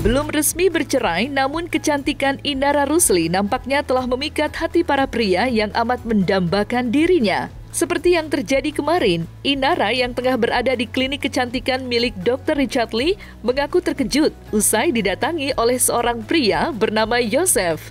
Belum resmi bercerai, namun kecantikan Inara Rusli nampaknya telah memikat hati para pria yang amat mendambakan dirinya. Seperti yang terjadi kemarin, Inara yang tengah berada di klinik kecantikan milik Dr. Richard Lee mengaku terkejut usai didatangi oleh seorang pria bernama Yosef.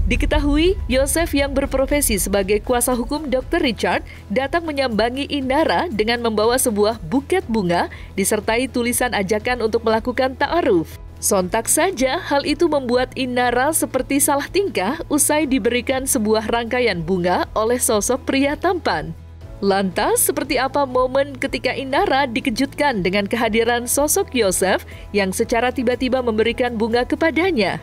Diketahui, Yosef yang berprofesi sebagai kuasa hukum Dr. Richard datang menyambangi Inara dengan membawa sebuah buket bunga disertai tulisan ajakan untuk melakukan ta'aruf. Sontak saja, hal itu membuat Inara seperti salah tingkah usai diberikan sebuah rangkaian bunga oleh sosok pria tampan. Lantas, seperti apa momen ketika Inara dikejutkan dengan kehadiran sosok Yosef yang secara tiba-tiba memberikan bunga kepadanya?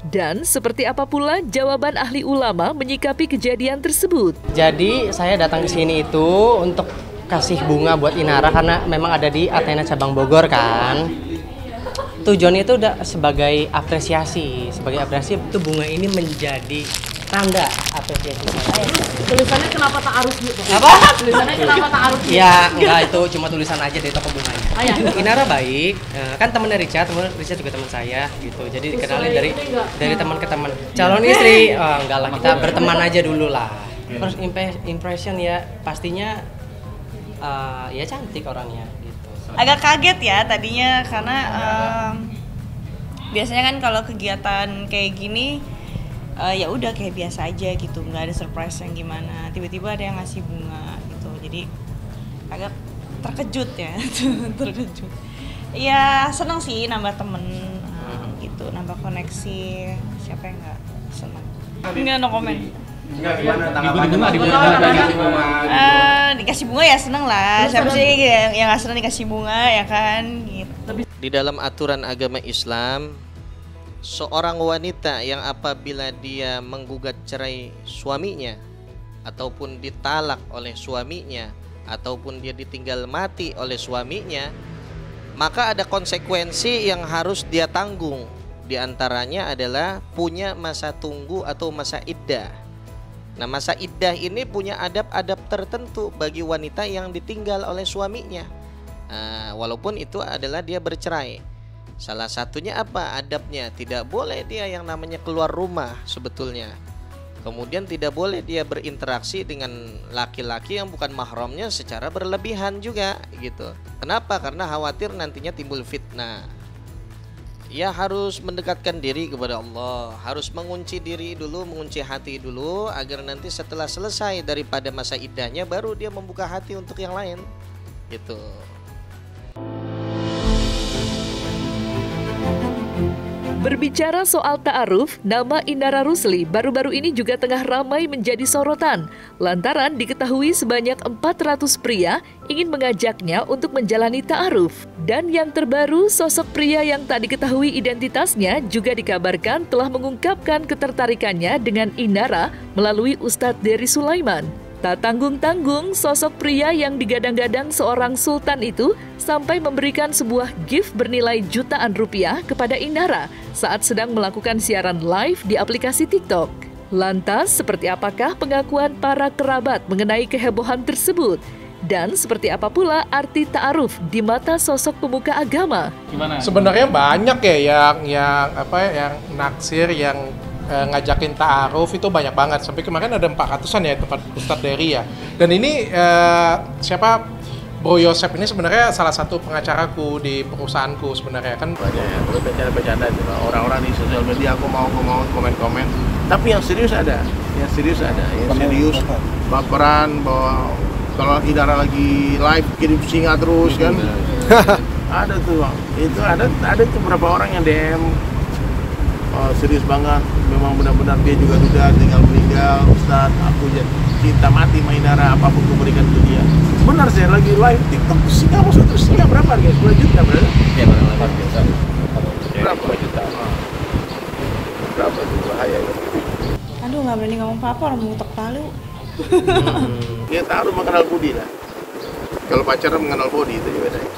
Dan seperti apa pula jawaban ahli ulama menyikapi kejadian tersebut? Jadi saya datang ke sini itu untuk kasih bunga buat Inara karena memang ada di Athena cabang Bogor kan. Tujuannya itu udah sebagai apresiasi itu bunga ini menjadi tanda apresiasi saya. Tulisannya kenapa ta'aruf gitu? Apa? Tulisannya kenapa ta'aruf gitu? Ya enggak, itu cuma tulisan aja dari toko bunganya. Ya. Inara baik, kan temennya Richard juga teman saya gitu. Jadi dikenalin dari teman ke teman. Calon istri, enggak lah, kita berteman aja dulu lah. First impression ya pastinya ya cantik orangnya gitu. Agak kaget ya tadinya karena biasanya kan kalau kegiatan kayak gini ya udah kayak biasa aja gitu, nggak ada surprise yang gimana. Tiba-tiba ada yang ngasih bunga gitu, jadi agak terkejut ya. Terkejut. Ya seneng sih nambah temen gitu, nambah koneksi. Siapa yang nggak seneng? Enggak, no comment. Dikasih bunga ya seneng lah. Siapa sih yang nggak seneng dikasih bunga ya kan? Gitu. Di dalam aturan agama Islam, seorang wanita yang apabila dia menggugat cerai suaminya ataupun ditalak oleh suaminya ataupun dia ditinggal mati oleh suaminya, maka ada konsekuensi yang harus dia tanggung. Di antaranya adalah punya masa tunggu atau masa iddah. Nah, masa iddah ini punya adab-adab tertentu bagi wanita yang ditinggal oleh suaminya, walaupun itu adalah dia bercerai. Salah satunya apa adabnya? Tidak boleh dia yang namanya keluar rumah sebetulnya. Kemudian tidak boleh dia berinteraksi dengan laki-laki yang bukan mahramnya secara berlebihan juga gitu. Kenapa? Karena khawatir nantinya timbul fitnah. Ia harus mendekatkan diri kepada Allah, harus mengunci diri dulu, mengunci hati dulu, agar nanti setelah selesai daripada masa iddahnya baru dia membuka hati untuk yang lain gitu. Berbicara soal ta'aruf, nama Inara Rusli baru-baru ini juga tengah ramai menjadi sorotan. Lantaran diketahui sebanyak 400 pria ingin mengajaknya untuk menjalani ta'aruf. Dan yang terbaru, sosok pria yang tak diketahui identitasnya juga dikabarkan telah mengungkapkan ketertarikannya dengan Inara melalui Ustadz Dery Sulaiman. Tak tanggung-tanggung, sosok pria yang digadang-gadang seorang sultan itu sampai memberikan sebuah gift bernilai jutaan rupiah kepada Inara saat sedang melakukan siaran live di aplikasi TikTok. Lantas, seperti apakah pengakuan para kerabat mengenai kehebohan tersebut? Dan seperti apa pula arti ta'aruf di mata sosok pemuka agama? Sebenarnya banyak ya yang naksir, yang ngajakin ta'aruf itu banyak banget. Sampai kemarin ada 400-an ya tempat Ustadz Dery ya. Dan ini Bro Yosef ini sebenarnya salah satu pengacaraku di perusahaanku sebenarnya kan. Banyak ya, terus bercanda-bercanda itu orang-orang di sosial media aku mau komen-komen. Tapi yang serius ada, yang serius baperan bahwa kalau Inara lagi live kirim singa terus kan. Ada tuh Bang. Itu ada tuh beberapa orang yang DM serius banget, memang benar-benar dia juga sudah tinggal meninggal, Ustadz, aku cinta mati sama Inara, apapun aku berikan ke dia. Benar, saya lagi live TikTok, singa berapa guys? 10 juta berapa? Ya, berapa juta? Berapa juta? Berapa tuh, bahaya ya? Aduh, nggak berani ngomong apa-apa, orang mengutuk palu. Kita harus mengenal budi lah. Kalau pacaran mengenal budi itu juga bedanya.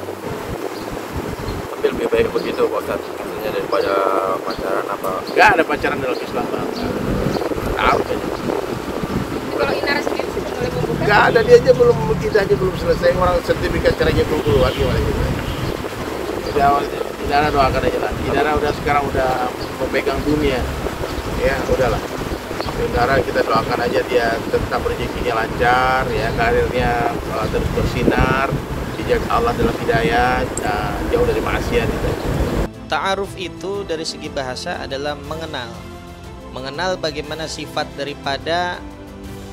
Tapi lebih baik begitu Pak Ustadz, maksudnya daripada pacaran apa? Nggak ada pacaran dalam Islam. Tahu aja. Kalau Inara sendiri sudah mulai membuka? Nggak ada, dia aja belum, kita aja belum selesai, orang sertifikat caranya belum keluar gimana gitu. Jadi awalnya Inara doakan aja lah. Inara sekarang udah memegang dunia, ya udahlah. Inara kita doakan aja dia tetap rezekinya lancar, ya karirnya terus bersinar, dijaga Allah dalam hidayah, jauh dari maksiat itu. Ta'aruf itu dari segi bahasa adalah mengenal bagaimana sifat daripada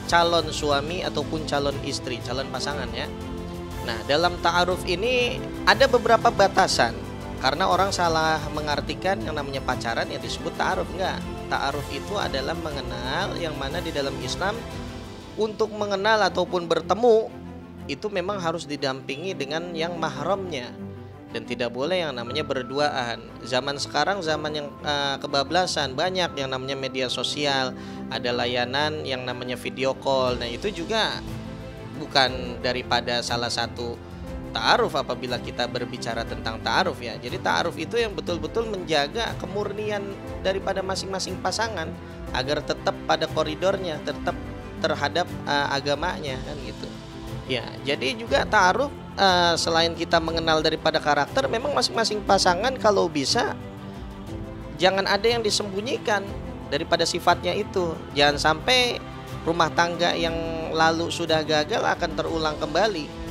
calon suami ataupun calon istri, calon pasangan ya. Nah, dalam ta'aruf ini ada beberapa batasan. Karena orang salah mengartikan yang namanya pacaran yang disebut ta'aruf. Enggak, ta'aruf itu adalah mengenal, yang mana di dalam Islam untuk mengenal ataupun bertemu itu memang harus didampingi dengan yang mahramnya. Dan tidak boleh yang namanya berduaan. Zaman sekarang zaman yang kebablasan, banyak yang namanya media sosial, ada layanan yang namanya video call. Nah, itu juga bukan daripada salah satu ta'aruf apabila kita berbicara tentang ta'aruf ya. Jadi ta'aruf itu yang betul-betul menjaga kemurnian daripada masing-masing pasangan agar tetap pada koridornya, tetap terhadap agamanya kan gitu. Ya, jadi juga ta'aruf selain kita mengenal daripada karakter, memang masing-masing pasangan kalau bisa jangan ada yang disembunyikan daripada sifatnya itu. Jangan sampai rumah tangga yang lalu sudah gagal akan terulang kembali.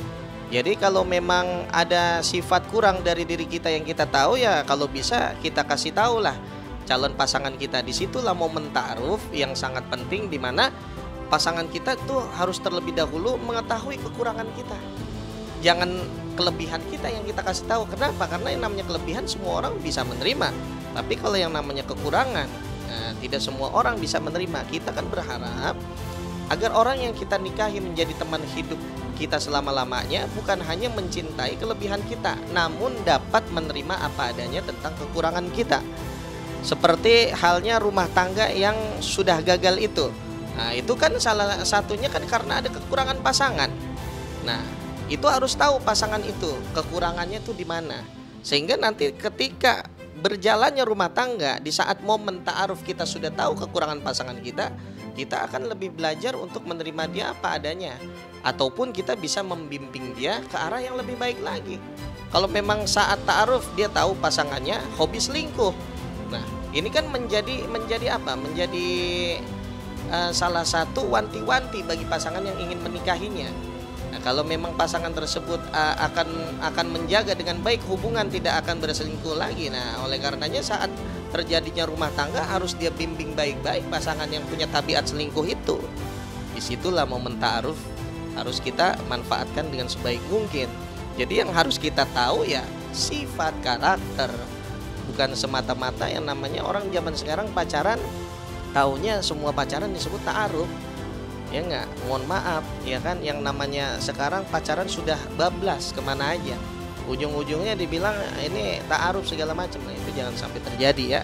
Jadi kalau memang ada sifat kurang dari diri kita yang kita tahu, ya kalau bisa kita kasih tahu lah calon pasangan kita. Disitulah momen ta'aruf yang sangat penting, di mana pasangan kita tuh harus terlebih dahulu mengetahui kekurangan kita. Jangan kelebihan kita yang kita kasih tahu. Kenapa? Karena yang namanya kelebihan semua orang bisa menerima. Tapi kalau yang namanya kekurangan, tidak semua orang bisa menerima. Kita kan berharap agar orang yang kita nikahi menjadi teman hidup kita selama-lamanya bukan hanya mencintai kelebihan kita, namun dapat menerima apa adanya tentang kekurangan kita. Seperti halnya rumah tangga yang sudah gagal itu. Nah, itu kan salah satunya kan karena ada kekurangan pasangan. Nah, itu harus tahu pasangan itu kekurangannya itu di mana. Sehingga nanti ketika berjalannya rumah tangga, di saat momen ta'aruf kita sudah tahu kekurangan pasangan kita, kita akan lebih belajar untuk menerima dia apa adanya, ataupun kita bisa membimbing dia ke arah yang lebih baik lagi. Kalau memang saat ta'aruf dia tahu pasangannya hobi selingkuh, nah ini kan menjadi apa? Menjadi salah satu wanti-wanti bagi pasangan yang ingin menikahinya. Nah, kalau memang pasangan tersebut akan menjaga dengan baik hubungan, tidak akan berselingkuh lagi. Nah, oleh karenanya saat terjadinya rumah tangga harus dia bimbing baik-baik pasangan yang punya tabiat selingkuh itu. Disitulah momen ta'aruf harus kita manfaatkan dengan sebaik mungkin. Jadi yang harus kita tahu ya sifat karakter, bukan semata-mata yang namanya orang zaman sekarang pacaran taunya semua pacaran disebut ta'aruf. Ya enggak, mohon maaf ya kan, yang namanya sekarang pacaran sudah bablas kemana aja, ujung-ujungnya dibilang ini ta'aruf segala macam. Nah, itu jangan sampai terjadi ya.